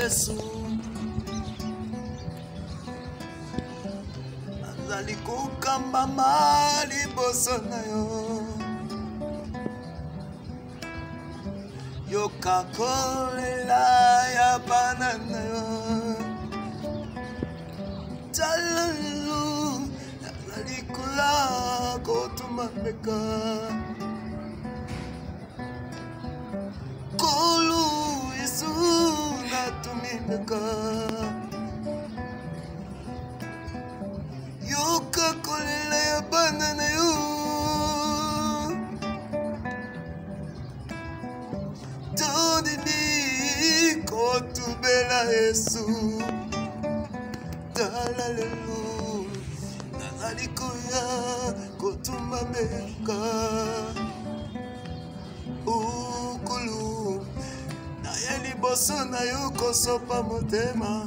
Yesu nazali kokamba liboso na yo yoka kolela ya bana na yo talalu nazali kola kotumambeka kolu Yesu natumimeka yoka kolela ya bana na yo tondimi kotubela Yesu tala lelo nazali koya kotumameka ukulu naye liboso na yo kosopa motema.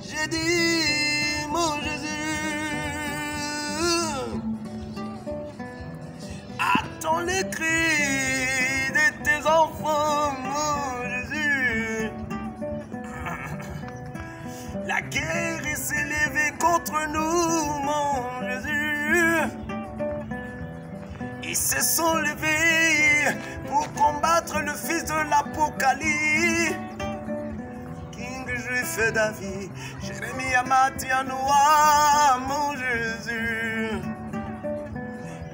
J'ai dit mon Jésus, attends les cris de tes enfants, mon Jésus. La guerre s'est levée contre nous, mon Jésus. Ils se sont levés pour combattre le fils de l'Apocalypse. Juif David, Jérémie Amatianoua, mon Jésus.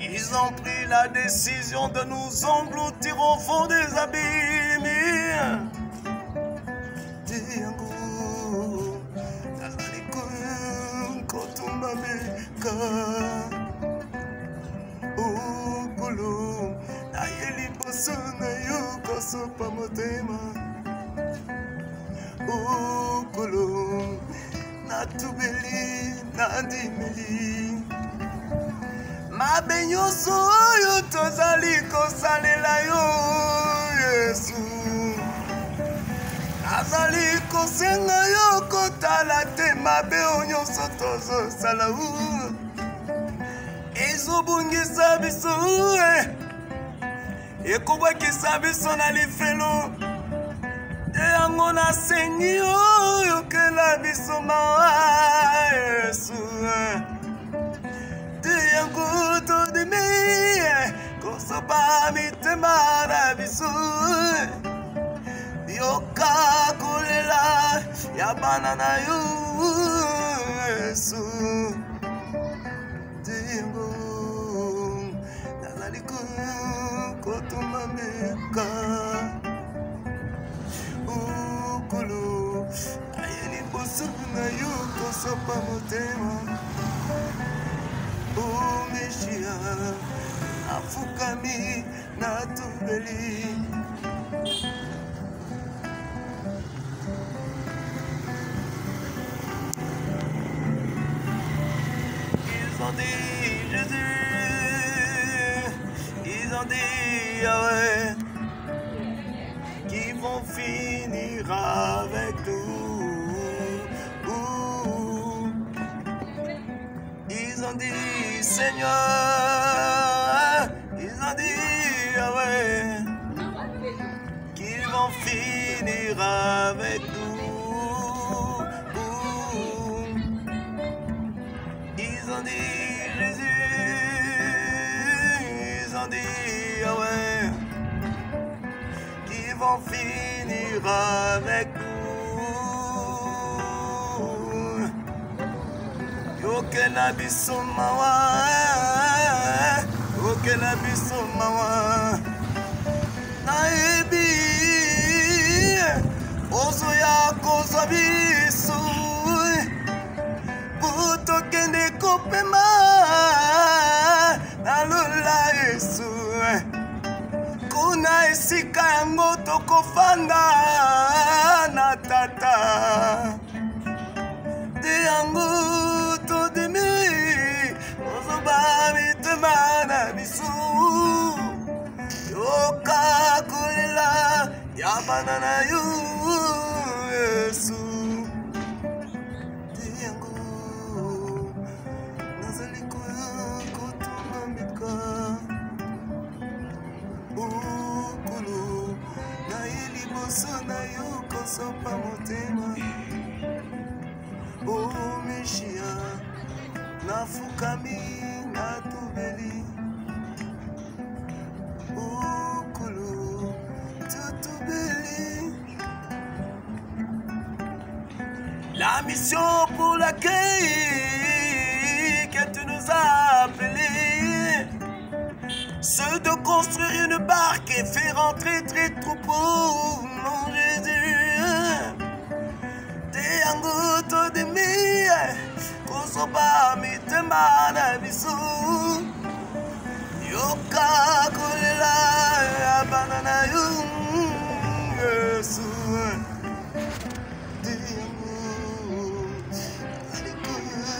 Ils ont pris la décision de nous engloutir au fond des abîmes. Diango, Nazalikou, Kotumbameka, Ukulu, Nayeli Bosuna, Yuko Sopamotema. Ukulu natubeli nadimeli mabenyoso yo tozali kosalela yo Yesu nazali kosenga yo kotala te mabe nyonso tozosala ezobungisa biso ekobwakisa biso na lifelo yango nasengi oyo kela biso mawa Yesu te yango todimi kosopa mitema na biso yoka kolela ya bana na yo Yesu te yango nazali kotumameka ukulu ayeli boso na yo kosopa motema o Meshia afukami natubeli ils ont dit Jésus, ils ont dit Yahweh qui vont finir avec nous. Ils ont dit Seigneur, ils ont dit Yahweh, qu'ils vont finir avec nous. Ils ont dit Jésus, ils ont dit Yahweh, qu'ils vont finir avec nous. Yokela biso mawa, yokela biso mawa. Naebi, ozoya kozwa biso, butokende kopema, nalola Yesu. Kuna esika yango tokofanda na tata te yango todimi ozoba mitema na biso yoka kolela ya bana na yo Yesu te yango nazali kotumamika ukulu na elibo na yo kosopa motema. Oh Meshia, nafukami natubeli. Oh Kulu, tutubeli. La mission pour laquelle que tu nous as appelés, c'est de construire une barque et faire entrer tes troupeaux, mon Jésus. Te angoto de mi, kosoba mi te mana bisu. Yoka kolela banana yu, Yesu. Te angoto, alikoya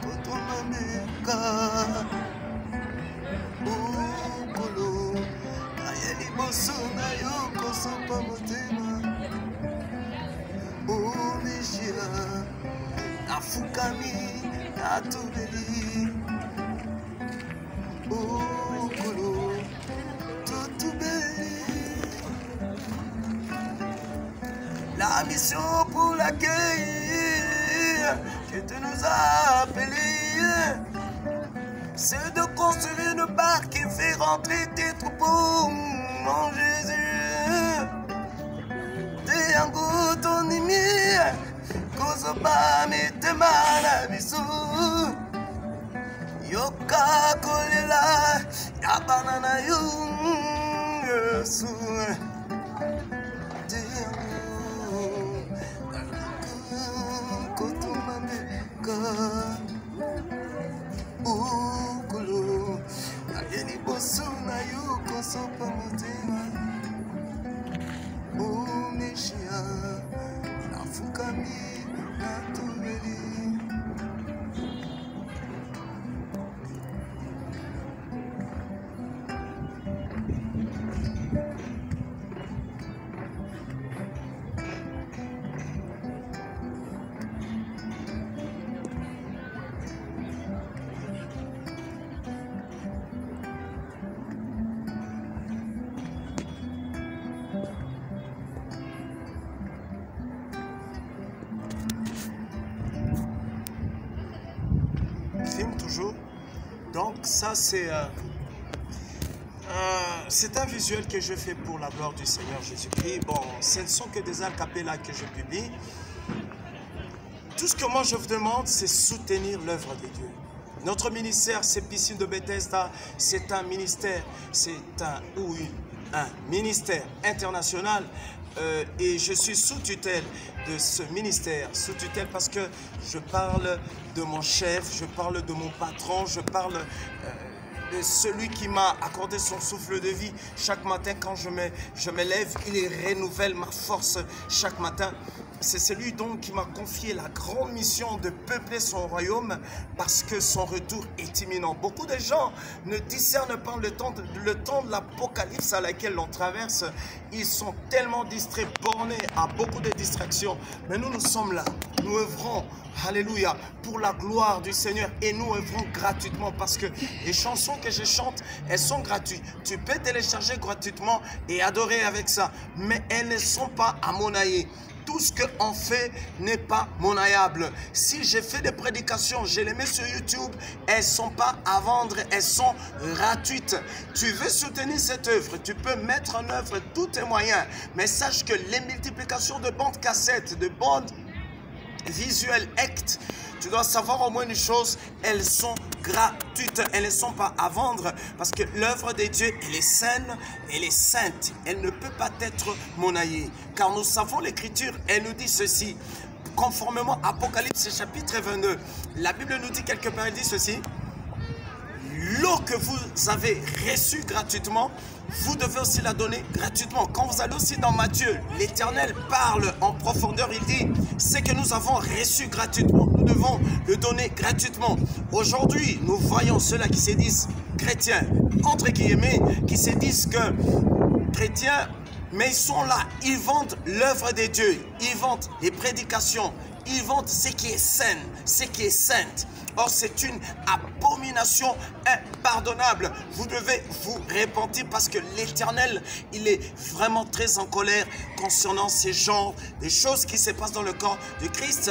kotoma meka. Na yo kosopa motema. Oh Meshia, nafukami natubeli. Oh Kulu, tutubeli. La mission pour laquelle que tu nous as appelés, c'est de construire une barque et faire rentrer tes troupeaux, mon Jésus. Te angoto nimi, kosoba mi te mana bisu. Yoka kolela, ya banana yu, Yesu. Te angoto mameka. Ukulu, ayeni bosu na yo kosopa motema. Oh Meshia, nafukami natubeli. Toujours. Donc ça c'est un visuel que je fais pour la gloire du Seigneur Jésus-Christ. Bon, ce ne sont que des acapellas que je publie. Tout ce que moi je vous demande, c'est soutenir l'œuvre de Dieu. Notre ministère, c'est Piscine de Bethesda, c'est un ministère, un ministère international. Et je suis sous tutelle de ce ministère, sous tutelle parce que je parle de mon chef, je parle de mon patron, je parle de celui qui m'a accordé son souffle de vie. Chaque matin quand je me lève, il renouvelle ma force chaque matin. C'est celui donc qui m'a confié la grande mission de peupler son royaume parce que son retour est imminent. Beaucoup de gens ne discernent pas le temps de l'apocalypse à laquelle l'on traverse. Ils sont tellement distraits, bornés à beaucoup de distractions. Mais nous sommes là. Nous œuvrons, alléluia, pour la gloire du Seigneur. Et nous œuvrons gratuitement parce que les chansons que je chante, elles sont gratuites. Tu peux télécharger gratuitement et adorer avec ça. Mais elles ne sont pas à monnayer. Tout ce qu'on fait n'est pas monnayable. Si j'ai fait des prédications, je les mets sur YouTube, elles ne sont pas à vendre, elles sont gratuites. Tu veux soutenir cette œuvre, tu peux mettre en œuvre tous tes moyens. Mais sache que les multiplications de bandes cassettes, de bandes visuelles, actes, tu dois savoir au moins une chose, elles sont gratuites, elles ne sont pas à vendre parce que l'œuvre de Dieu, elle est saine, elle est sainte, elle ne peut pas être monnayée. Car nous savons l'écriture, elle nous dit ceci, conformément à Apocalypse chapitre 22, la Bible nous dit quelque part, elle dit ceci, l'eau que vous avez reçue gratuitement, vous devez aussi la donner gratuitement. Quand vous allez aussi dans Matthieu, l'Éternel parle en profondeur, il dit, c'est que nous avons reçu gratuitement, nous devons le donner gratuitement. Aujourd'hui, nous voyons ceux-là qui se disent chrétiens, entre guillemets, qui se disent que chrétiens, mais ils sont là, ils vendent l'œuvre de Dieu, ils vendent les prédications, Ils vendent ce qui est sain, ce qui est sainte. Or, c'est une abomination impardonnable. Vous devez vous repentir parce que l'Éternel, il est vraiment très en colère concernant ces genres, des choses qui se passent dans le corps de Christ.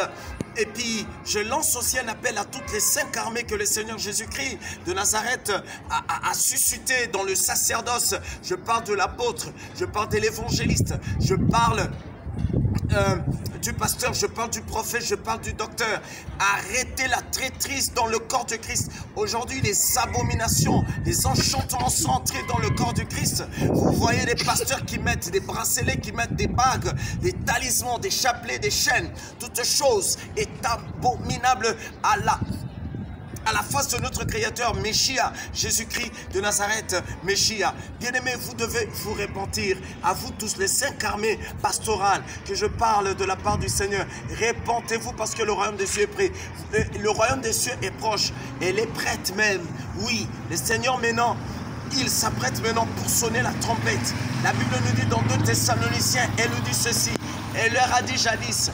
Et puis, je lance aussi un appel à toutes les 5 armées que le Seigneur Jésus-Christ de Nazareth a suscité dans le sacerdoce. Je parle de l'apôtre, je parle de l'évangéliste, je parle du pasteur, je parle du prophète, je parle du docteur. Arrêtez la traîtrise dans le corps de Christ. Aujourd'hui, les abominations, les enchantements sont entrés dans le corps de Christ. Vous voyez des pasteurs qui mettent des bracelets, qui mettent des bagues, des talismans, des chapelets, des chaînes. Toute chose est abominable à la face de notre Créateur, Messia, Jésus-Christ de Nazareth, Messia. Bien-aimés, vous devez vous repentir, à vous tous les 5 armées pastorales, que je parle de la part du Seigneur. Repentez-vous parce que le royaume des cieux est prêt. Le royaume des cieux est proche, elle est prête même. Oui, le Seigneur maintenant, il s'apprête maintenant pour sonner la trompette. La Bible nous dit dans 2 Thessaloniciens, elle nous dit ceci, elle leur a dit jadis,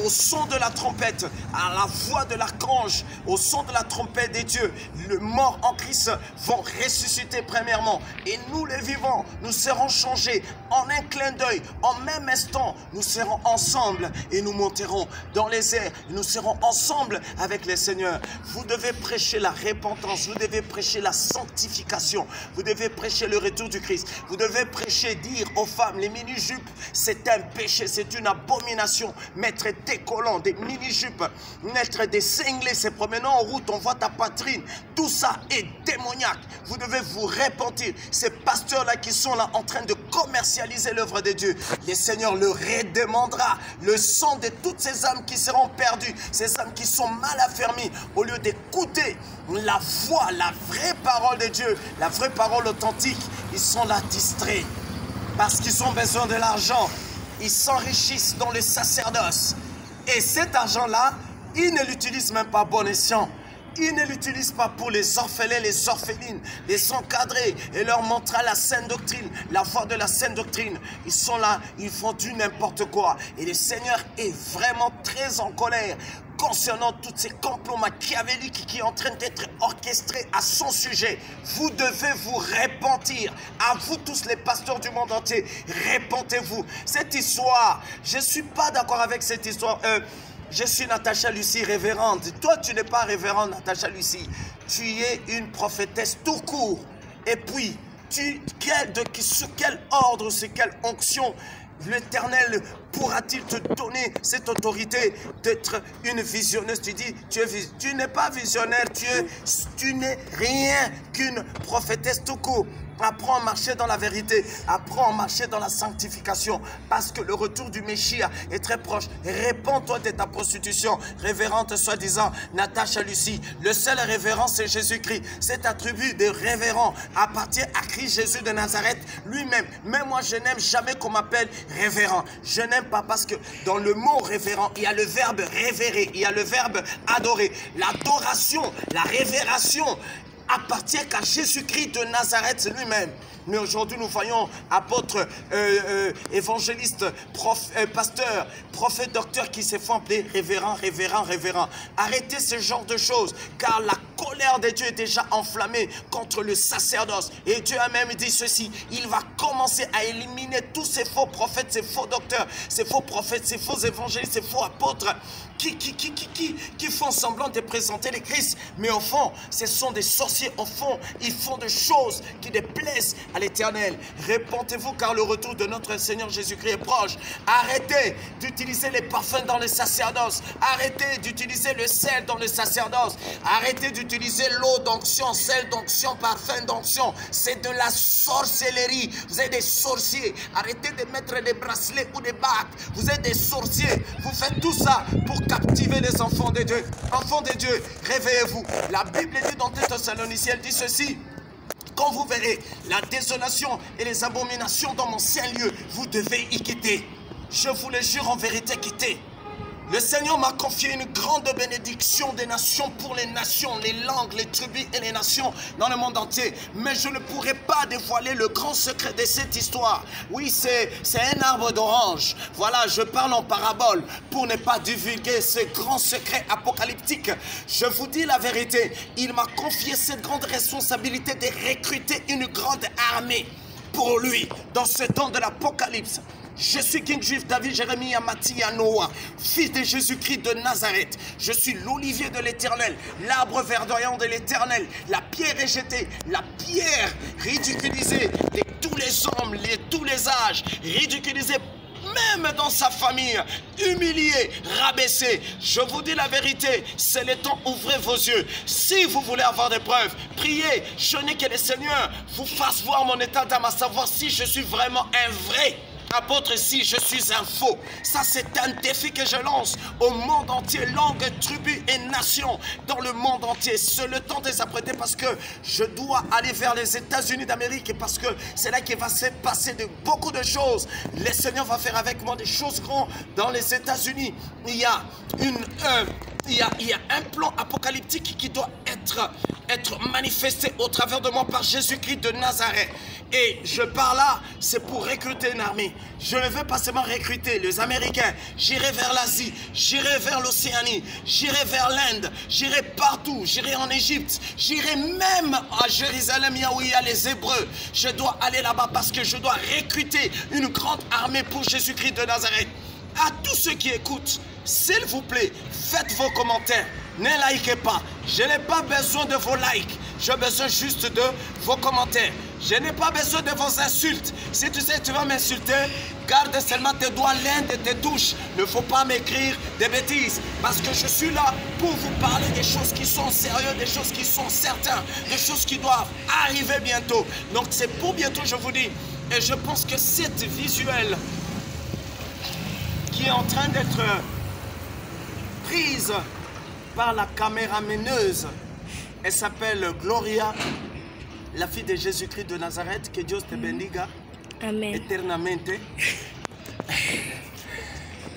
au son de la trompette, à la voix de l'archange, au son de la trompette des dieux, les morts en Christ vont ressusciter premièrement. Et nous les vivants, nous serons changés en un clin d'œil, en même instant. Nous serons ensemble et nous monterons dans les airs. Nous serons ensemble avec le Seigneur. Vous devez prêcher la repentance, vous devez prêcher la sanctification, vous devez prêcher le retour du Christ. Vous devez prêcher, dire aux femmes, les mini-jupes, c'est un péché, c'est une abomination. Mettre des collants, des mini-jupes, mettre des cinglés, se promenant en route, on voit ta poitrine. Tout ça est démoniaque. Vous devez vous repentir. Ces pasteurs-là qui sont là en train de commercialiser l'œuvre de Dieu, le Seigneur le redemandera. Le sang de toutes ces âmes qui seront perdues, ces âmes qui sont mal affermies, au lieu d'écouter la voix, la vraie parole de Dieu, la vraie parole authentique, ils sont là distraits parce qu'ils ont besoin de l'argent. Ils s'enrichissent dans le sacerdoce. Et cet argent-là, ils ne l'utilisent même pas à bon escient. Ils ne l'utilisent pas pour les orphelins, les orphelines, les encadrer et leur montrer la sainte doctrine, la voie de la sainte doctrine. Ils sont là, ils font du n'importe quoi. Et le Seigneur est vraiment très en colère concernant tous ces complots machiavéliques qui sont en train d'être orchestrés à son sujet. Vous devez vous repentir. À vous tous les pasteurs du monde entier, repentez-vous. Cette histoire, je ne suis pas d'accord avec cette histoire. Je suis Natacha Lucie, révérende. Toi, tu n'es pas révérende, Natacha Lucie. Tu es une prophétesse tout court. Et puis, sous quel ordre, sous quelle onction l'Éternel pourra-t-il te donner cette autorité d'être une visionneuse? Tu dis, tu n'es pas visionnaire, tu n'es rien qu'une prophétesse tout court. Apprends à marcher dans la vérité, apprends à marcher dans la sanctification, parce que le retour du Messia est très proche. Répands-toi de ta prostitution, révérende soi-disant Natacha Lucie. Le seul révérend, c'est Jésus-Christ. Cet attribut de révérend appartient à Christ Jésus de Nazareth lui-même. Même moi, je n'aime jamais qu'on m'appelle révérend. Je n'aime pas parce que dans le mot révérend, il y a le verbe révérer, il y a le verbe adorer. L'adoration, la révération appartient qu'à Jésus-Christ de Nazareth lui-même. Mais aujourd'hui, nous voyons apôtres, évangélistes, pasteurs, prophètes, docteurs qui se font appeler révérend, révérend, révérend. Arrêtez ce genre de choses, car la colère de Dieu est déjà enflammée contre le sacerdoce. Et Dieu a même dit ceci, il va commencer à éliminer tous ces faux prophètes, ces faux docteurs, ces faux prophètes, ces faux évangélistes, ces faux apôtres qui font semblant de présenter le Christ. Mais au fond, ce sont des sorciers. Au fond, ils font des choses qui déplaisent à l'Éternel. Répentez-vous car le retour de notre Seigneur Jésus-Christ est proche. Arrêtez d'utiliser les parfums dans le sacerdoce. Arrêtez d'utiliser le sel dans le sacerdoce. Arrêtez d'utiliser l'eau d'onction, sel d'onction, parfum d'onction. C'est de la sorcellerie. Vous êtes des sorciers. Arrêtez de mettre des bracelets ou des bagues. Vous êtes des sorciers. Vous faites tout ça pour captiver les enfants de Dieu. Enfants de Dieu, réveillez-vous. La Bible dit dans 2 Thessaloniciens, elle dit ceci. Quand vous verrez la désolation et les abominations dans mon saint lieu, vous devez y quitter. Je vous le jure en vérité, quittez. Le Seigneur m'a confié une grande bénédiction des nations pour les nations, les langues, les tribus et les nations dans le monde entier. Mais je ne pourrais pas dévoiler le grand secret de cette histoire. Oui, c'est un arbre d'orange. Voilà, je parle en parabole pour ne pas divulguer ce grand secret apocalyptique. Je vous dis la vérité, il m'a confié cette grande responsabilité de recruter une grande armée pour lui dans ce temps de l'Apocalypse. Je suis King Juif David Jérémie Amati Anoa, fils de Jésus-Christ de Nazareth. Je suis l'olivier de l'Éternel, l'arbre verdoyant de l'Éternel, la pierre rejetée, la pierre ridiculisée de tous les hommes, de tous les âges, ridiculisée même dans sa famille, humilié, rabaissé. Je vous dis la vérité, c'est le temps, ouvrez vos yeux. Si vous voulez avoir des preuves, priez, jeûnez que le Seigneur vous fasse voir mon état d'âme, à savoir si je suis vraiment un vrai apôtre, si je suis un faux. Ça, c'est un défi que je lance au monde entier, langue, tribu et nation, dans le monde entier. C'est le temps de s'apprêter parce que je dois aller vers les États-Unis d'Amérique, parce que c'est là qu'il va se passer beaucoup de choses. Le Seigneur va faire avec moi des choses grandes dans les États-Unis. Il y a un plan apocalyptique qui doit être manifesté au travers de moi par Jésus-Christ de Nazareth. Et je pars là, c'est pour recruter une armée. Je ne veux pas seulement recruter les Américains. J'irai vers l'Asie, j'irai vers l'Océanie, j'irai vers l'Inde, j'irai partout, j'irai en Égypte, j'irai même à Jérusalem, où il y a les Hébreux. Je dois aller là-bas parce que je dois recruter une grande armée pour Jésus-Christ de Nazareth. À tous ceux qui écoutent, s'il vous plaît, faites vos commentaires. Ne likez pas. Je n'ai pas besoin de vos likes. J'ai besoin juste de vos commentaires. Je n'ai pas besoin de vos insultes. Si tu sais que tu vas m'insulter, garde seulement tes doigts l'un de tes touches. Il ne faut pas m'écrire des bêtises. Parce que je suis là pour vous parler des choses qui sont sérieuses, des choses qui sont certaines, des choses qui doivent arriver bientôt. Donc c'est pour bientôt, je vous dis. Et je pense que cette visuelle qui est en train d'être prise par la caméramèneuse, elle s'appelle Gloria, la fille de Jésus-Christ de Nazareth. Que Dieu te bendiga. Amen. Eternamente.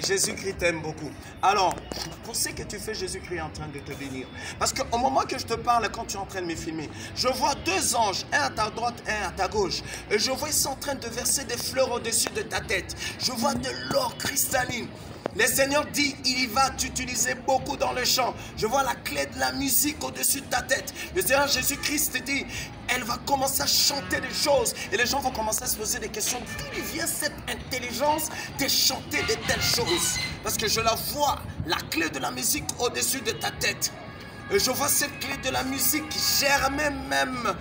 Jésus-Christ t'aime beaucoup. Alors, pour ce que tu fais, Jésus-Christ est en train de te bénir. Parce qu'au moment que je te parle, quand tu es en train de me filmer, je vois deux anges, un à ta droite, un à ta gauche. Et je vois ils sont en train de verser des fleurs au-dessus de ta tête. Je vois de l'or cristalline. Le Seigneur dit, il va t'utiliser beaucoup dans le chant. Je vois la clé de la musique au-dessus de ta tête. Le Seigneur Jésus-Christ dit, elle va commencer à chanter des choses. Et les gens vont commencer à se poser des questions. D'où vient cette intelligence de chanter de telles choses? Parce que je la vois, la clé de la musique au-dessus de ta tête. Et je vois cette clé de la musique germer même...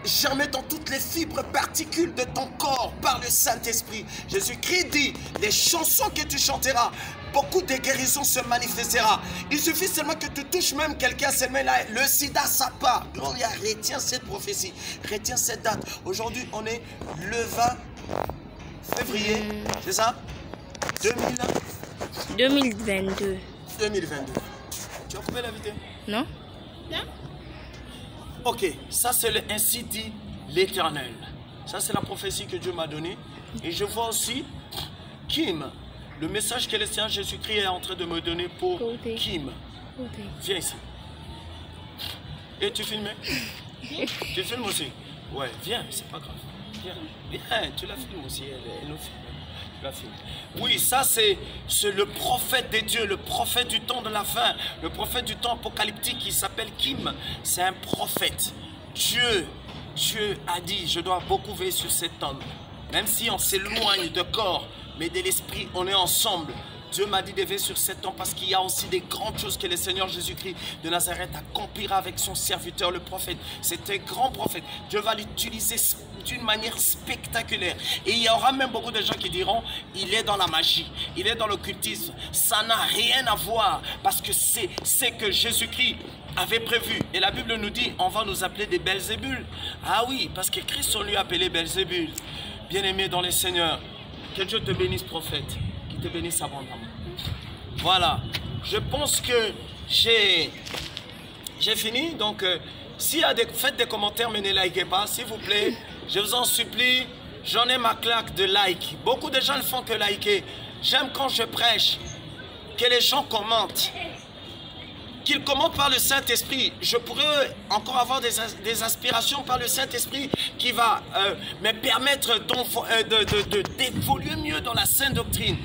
germer dans toutes les fibres particules de ton corps par le Saint-Esprit. Jésus-Christ dit, les chansons que tu chanteras, beaucoup de guérisons se manifestera. Il suffit seulement que tu touches même quelqu'un, seulement là, le sida, ça part. Gloria, retiens cette prophétie, retiens cette date. Aujourd'hui, on est le 20 février, c'est ça? 2022. 2022. Tu as coupé la vidéo? Non? Non. Ok, ça c'est le ainsi dit l'Éternel. Ça c'est la prophétie que Dieu m'a donnée. Et je vois aussi Kim, le message que le Seigneur Jésus-Christ est en train de me donner pour Kim. Viens ici. Et tu filmes? Tu filmes aussi? Ouais, viens, c'est pas grave. Viens, viens, tu la filmes aussi, elle nous filme. Oui, ça c'est le prophète de Dieu, le prophète du temps de la fin, le prophète du temps apocalyptique qui s'appelle Kim. C'est un prophète. Dieu a dit, je dois beaucoup veiller sur cet homme. Même si on s'éloigne de corps, mais de l'esprit, on est ensemble. Dieu m'a dit de veiller sur cet homme parce qu'il y a aussi des grandes choses que le Seigneur Jésus-Christ de Nazareth accomplira avec son serviteur, le prophète. C'est un grand prophète. Dieu va l'utiliser d'une manière spectaculaire. Et il y aura même beaucoup de gens qui diront, il est dans la magie, il est dans l'occultisme. Ça n'a rien à voir parce que c'est ce que Jésus-Christ avait prévu. Et la Bible nous dit, on va nous appeler des Belzébul. Ah oui, parce que Christ, on lui a appelé Belzébul. Bien-aimé dans les Seigneurs, que Dieu te bénisse, prophète. Te bénisse abondamment. Voilà, je pense que j'ai fini. Donc, s'il y a faites des commentaires, mais ne likez pas, s'il vous plaît. Je vous en supplie, j'en ai ma claque de like. Beaucoup de gens ne font que liker. J'aime quand je prêche que les gens commentent. Qu'ils commentent par le Saint-Esprit. Je pourrais encore avoir des inspirations par le Saint-Esprit qui va me permettre d'évoluer mieux dans la sainte doctrine.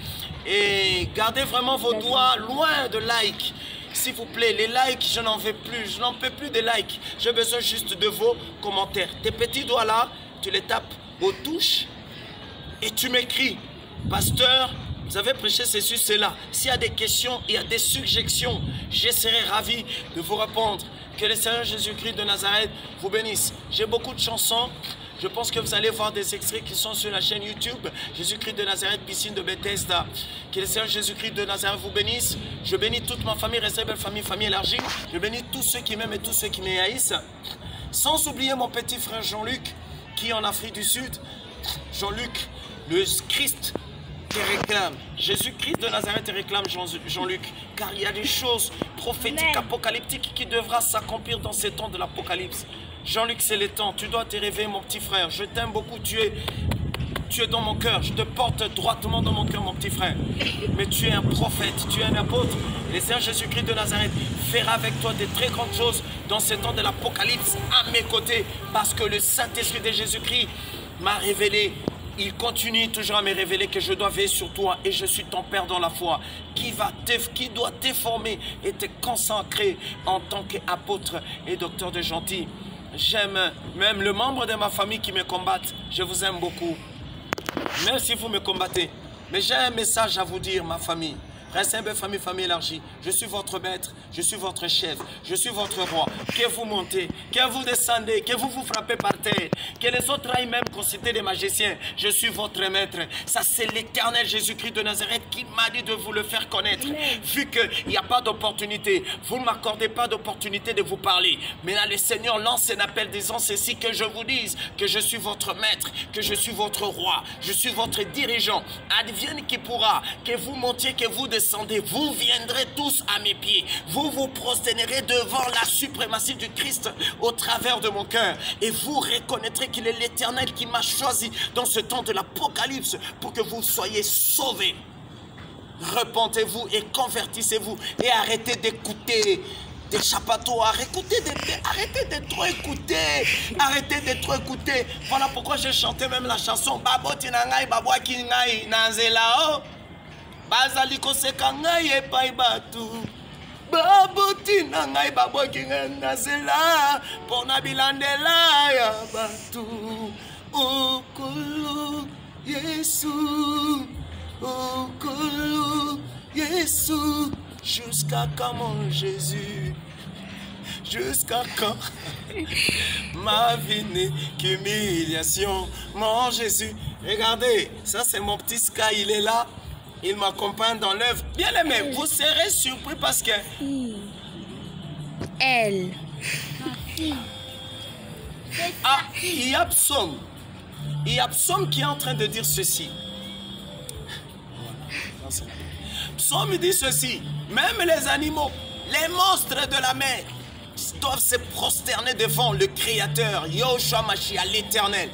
Et gardez vraiment vos doigts loin de likes. S'il vous plaît, les likes, je n'en veux plus. Je n'en peux plus des likes. J'ai besoin juste de vos commentaires. Tes petits doigts là, tu les tapes aux touches et tu m'écris. Pasteur, vous avez prêché ceci, cela. S'il y a des questions, il y a des suggestions, je serai ravi de vous répondre. Que le Seigneur Jésus-Christ de Nazareth vous bénisse. J'ai beaucoup de chansons. Je pense que vous allez voir des extraits qui sont sur la chaîne YouTube. Jésus-Christ de Nazareth, piscine de Bethesda. Que le Seigneur Jésus-Christ de Nazareth vous bénisse. Je bénis toute ma famille, restez belle famille, famille élargie. Je bénis tous ceux qui m'aiment et tous ceux qui me haïssent. Sans oublier mon petit frère Jean-Luc, qui est en Afrique du Sud. Jean-Luc, le Christ te réclame. Jésus-Christ de Nazareth te réclame, Jean-Luc. Car il y a des choses prophétiques, apocalyptiques qui devra s'accomplir dans ces temps de l'apocalypse. Jean-Luc, c'est le temps. Tu dois te réveiller, mon petit frère. Je t'aime beaucoup. Tu es dans mon cœur. Je te porte droitement dans mon cœur, mon petit frère. Mais tu es un prophète. Tu es un apôtre. Le Seigneur Jésus-Christ de Nazareth fera avec toi des très grandes choses dans ces temps de l'apocalypse à mes côtés. Parce que le Saint-Esprit de Jésus-Christ m'a révélé. Il continue toujours à me révéler que je dois veiller sur toi et je suis ton Père dans la foi qui doit te former et te consacrer en tant qu'apôtre et docteur de gentil. J'aime même le membre de ma famille qui me combattent. Je vous aime beaucoup. Même si vous me combattez. Mais j'ai un message à vous dire, ma famille. Restez une belle famille, famille élargie. Je suis votre maître, je suis votre chef, je suis votre roi. Que vous montez, que vous descendez, que vous vous frappez par terre, que les autres aillent même consulter des magiciens. Je suis votre maître. Ça, c'est l'Éternel Jésus-Christ de Nazareth qui m'a dit de vous le faire connaître. Vu qu'il n'y a pas d'opportunité, vous ne m'accordez pas d'opportunité de vous parler. Mais là, le Seigneur lance un appel disant ceci, que je vous dise que je suis votre maître, que je suis votre roi, je suis votre dirigeant. Advienne qui pourra, que vous montiez, que vous descendez. Vous viendrez tous à mes pieds. Vous vous prosternerez devant la suprématie du Christ au travers de mon cœur. Et vous reconnaîtrez qu'il est l'Éternel qui m'a choisi dans ce temps de l'Apocalypse pour que vous soyez sauvés. Repentez-vous et convertissez-vous et arrêtez d'écouter des chapatoires. Arrêtez de trop écouter. Arrêtez de trop écouter. Voilà pourquoi j'ai chanté même la chanson Baboti nangai babwaki ngai nanzela. Bazali koseka ngai epai batu baboti na ngai babwaki ngai nazela pona bilandela ya batu okolo Yesu okolo Yesu jusqu'à quand mon Jésus, jusqu'à quand ma vie n'est qu'humiliation mon Jésus. Regardez, ça c'est mon petit Sky, il est là. Il m'accompagne dans l'œuvre. Bien aimé, vous serez surpris parce que... Elle. Ah, il y a Psaume. Il y a Psaume qui est en train de dire ceci. Psaume dit ceci. Même les animaux, les monstres de la mer doivent se prosterner devant le Créateur, Yahushua Mashiach, l'Éternel.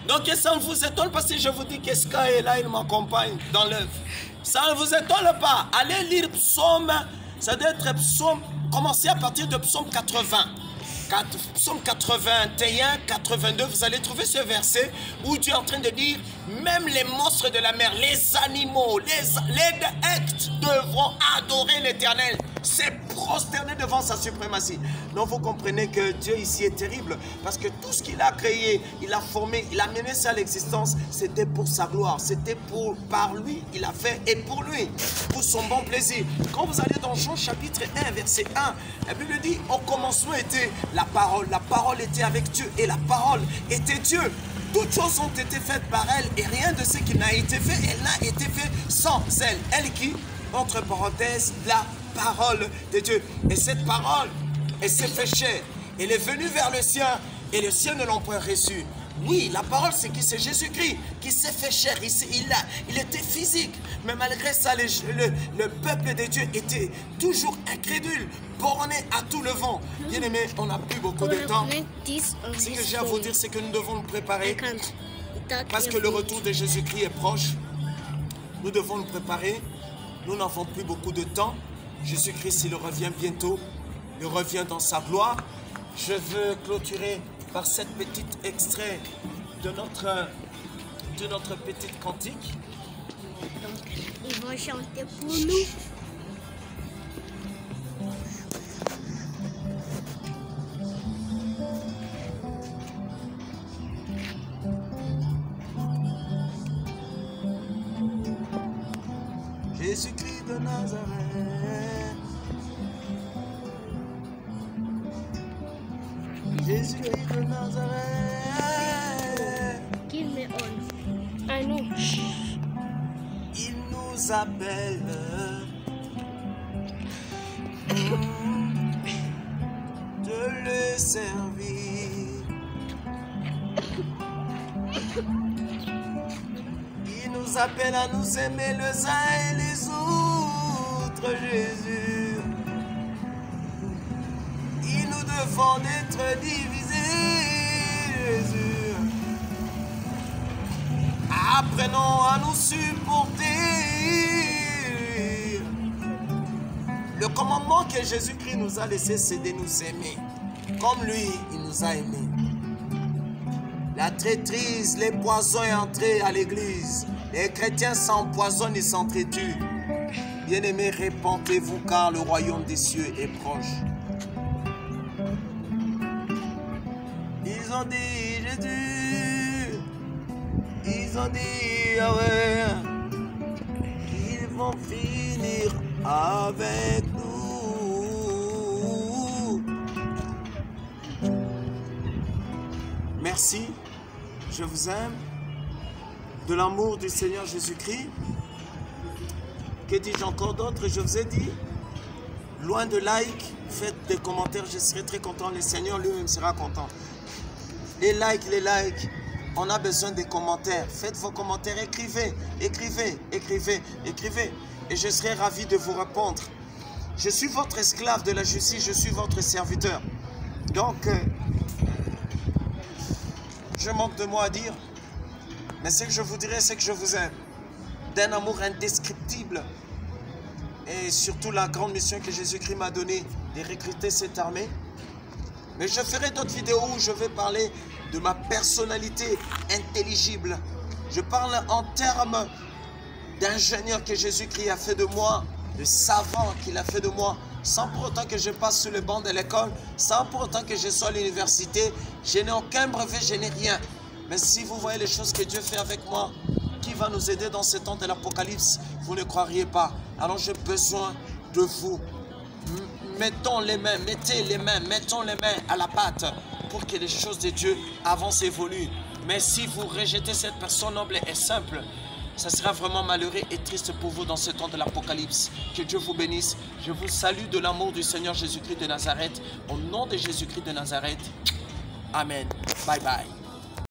Donc ça ne vous étonne pas si je vous dis que Sky est là, il m'accompagne dans l'œuvre. Ça ne vous étonne pas. Allez lire Psaume, ça doit être Psaume, commencez à partir de Psaume 80. Psaume 81, 82, vous allez trouver ce verset où Dieu est en train de dire, même les monstres de la mer, les animaux, les actes devront adorer l'Éternel, se prosterner devant sa suprématie. Donc vous comprenez que Dieu ici est terrible, parce que tout ce qu'il a créé, il a formé, il a mené ça à l'existence, c'était pour sa gloire, c'était par lui, il a fait, et pour lui, pour son bon plaisir. Quand vous allez dans Jean chapitre 1, verset 1, la Bible dit, au commencement était la parole était avec Dieu, et la parole était Dieu. Toutes choses ont été faites par elle, et rien de ce qui n'a été fait, elle n'a été fait sans elle. Elle qui, entre parenthèses, la parole de Dieu. Et cette parole, elle s'est fait chair. Elle est venue vers le sien, et le sien ne l'ont point reçu. Oui, la parole, c'est qui? C'est Jésus-Christ qui s'est fait chair. Il était physique. Mais malgré ça, le peuple de Dieu était toujours incrédule, borné à tout le vent. Bien aimé, on n'a plus beaucoup de temps. Ce que j'ai à vous dire, c'est que nous devons nous préparer. Parce que le retour de Jésus-Christ est proche. Nous devons nous préparer. nous n'avons plus beaucoup de temps. Jésus-Christ, il revient bientôt. Il revient dans sa gloire. Je veux clôturer par cette petite extrait de notre petite cantique. Donc, ils vont chanter pour nous. Jésus-Christ de Nazareth. Jésus-Christ de Nazareth. Give me on. I know. Il nous appelle de le servir. Il nous appelle à nous aimer les uns et les autres, Jésus. Il nous défend d'être divisés, Jésus. Apprenons à nous supporter. Le commandement que Jésus-Christ nous a laissé, c'est de nous aimer. Comme lui, il nous a aimés. La traîtrise, les poisons est entré à l'église. Les chrétiens s'empoisonnent et s'entretuent. Bien-aimés, répentez-vous car le royaume des cieux est proche. Ils ont dit Jésus. Ils ont dit Yahweh. Ils vont finir avec nous. Merci. Je vous aime. De l'amour du Seigneur Jésus-Christ. Que dis-je encore d'autre? Je vous ai dit, loin de like, faites des commentaires, je serai très content. Le Seigneur lui-même sera content. Les likes, on a besoin des commentaires. Faites vos commentaires, écrivez. Et je serai ravi de vous répondre. Je suis votre esclave de la justice, je suis votre serviteur. Donc, je manque de mots à dire. Mais ce que je vous dirais, c'est que je vous aime. D'un amour indescriptible. Et surtout la grande mission que Jésus-Christ m'a donnée de recruter cette armée. Mais je ferai d'autres vidéos où je vais parler de ma personnalité intelligible. Je parle en termes d'ingénieur que Jésus-Christ a fait de moi, de savant qu'il a fait de moi, sans pour autant que je passe sur le banc de l'école, sans pour autant que je sois à l'université. Je n'ai aucun brevet, je n'ai rien. Mais si vous voyez les choses que Dieu fait avec moi, qui va nous aider dans ce temps de l'Apocalypse, vous ne croiriez pas. Alors j'ai besoin de vous. Mettons les mains, mettez les mains, mettons les mains à la pâte pour que les choses de Dieu avancent et évoluent. Mais si vous rejetez cette personne noble et simple, ça sera vraiment malheureux et triste pour vous dans ce temps de l'Apocalypse. Que Dieu vous bénisse. Je vous salue de l'amour du Seigneur Jésus-Christ de Nazareth. Au nom de Jésus-Christ de Nazareth. Amen. Bye bye.